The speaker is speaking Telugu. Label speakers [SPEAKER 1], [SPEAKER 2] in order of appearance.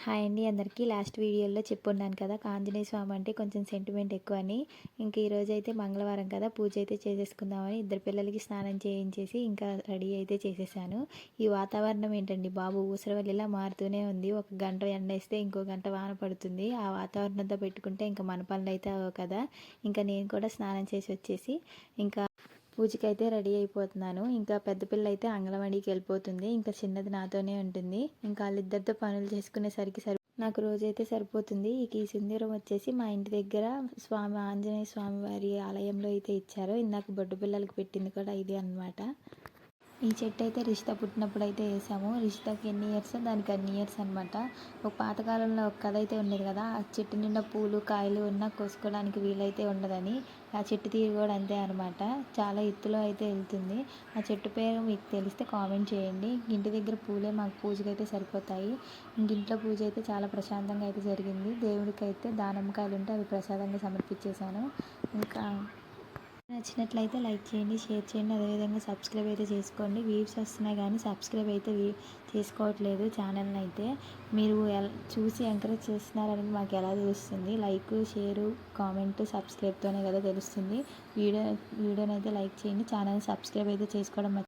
[SPEAKER 1] హాయ్ అండి అందరికీ. లాస్ట్ వీడియోలో చెప్పున్నాను కదా, ఆంజనేయ స్వామి అంటే కొంచెం సెంటిమెంట్ ఎక్కువ అని. ఇంక ఈరోజు అయితే మంగళవారం కదా, పూజ అయితే చేసేసుకుందామని ఇద్దరు పిల్లలకి స్నానం చేయించేసి ఇంకా రెడీ అయితే చేసేసాను. ఈ వాతావరణం ఏంటండి బాబు, ఊసరవల్లిలా మారుతూనే ఉంది. ఒక గంట ఎండ వేస్తే ఇంకో గంట వాన పడుతుంది. ఆ వాతావరణంతో పెట్టుకుంటే ఇంకా మన పనులు అయితే అవ్వవు కదా. ఇంకా నేను కూడా స్నానం చేసి వచ్చేసి ఇంకా పూజకైతే రెడీ అయిపోతున్నాను. ఇంకా పెద్ద పిల్ల అయితే అంగన్వాడీకి వెళ్ళిపోతుంది. ఇంకా చిన్నది నాతోనే ఉంటుంది. ఇంకా వాళ్ళిద్దరితో పనులు చేసుకునేసరికి నాకు రోజైతే సరిపోతుంది. ఈ సింధూరం వచ్చేసి మా ఇంటి దగ్గర ఆంజనేయ స్వామి వారి ఆలయంలో అయితే ఇచ్చారు. ఇందాక బొడ్డు పిల్లలకు పెట్టింది కూడా ఇదే అనమాట. ఈ చెట్టు అయితే రిషిత పుట్టినప్పుడు అయితే వేసాము. రిషితకి ఎన్ని ఇయర్స్ దానికి అన్ని ఇయర్స్ అనమాట. ఒక పాతకాలంలో ఒక కథ అయితే ఉండేది కదా, ఆ చెట్టు నిండా పూలు కాయలు ఉన్నా కోసుకోవడానికి వీలైతే ఉండదని. ఆ చెట్టు తీరు కూడా అంతే అనమాట. చాలా ఎత్తులో అయితే వెళ్తుంది. ఆ చెట్టు పేరు మీకు తెలిస్తే కామెంట్ చేయండి. ఇంటి దగ్గర పూలే మాకు పూజకి అయితే సరిపోతాయి. ఇంట్లో పూజ అయితే చాలా ప్రశాంతంగా అయితే జరిగింది. దేవుడికి అయితే దానిమ్మకాయలు ఉంటే అవి ప్రసాదంగా సమర్పించేశాను. ఇంకా నచ్చినట్లయితే లైక్ చేయండి, షేర్ చేయండి, అదేవిధంగా సబ్స్క్రైబ్ అయితే చేసుకోండి. వ్యూస్ వస్తున్నాయి కానీ సబ్స్క్రైబ్ అయితే చేసుకోవట్లేదు ఛానల్ని అయితే. మీరు చూసి ఎంకరేజ్ చేస్తున్నారని మాకు ఎలా తెలుస్తుంది? లైక్, షేరు, కామెంట్, సబ్స్క్రైబ్తోనే కదా తెలుస్తుంది. వీడియోని అయితే లైక్ చేయండి, ఛానల్ని సబ్స్క్రైబ్ అయితే చేసుకోవడం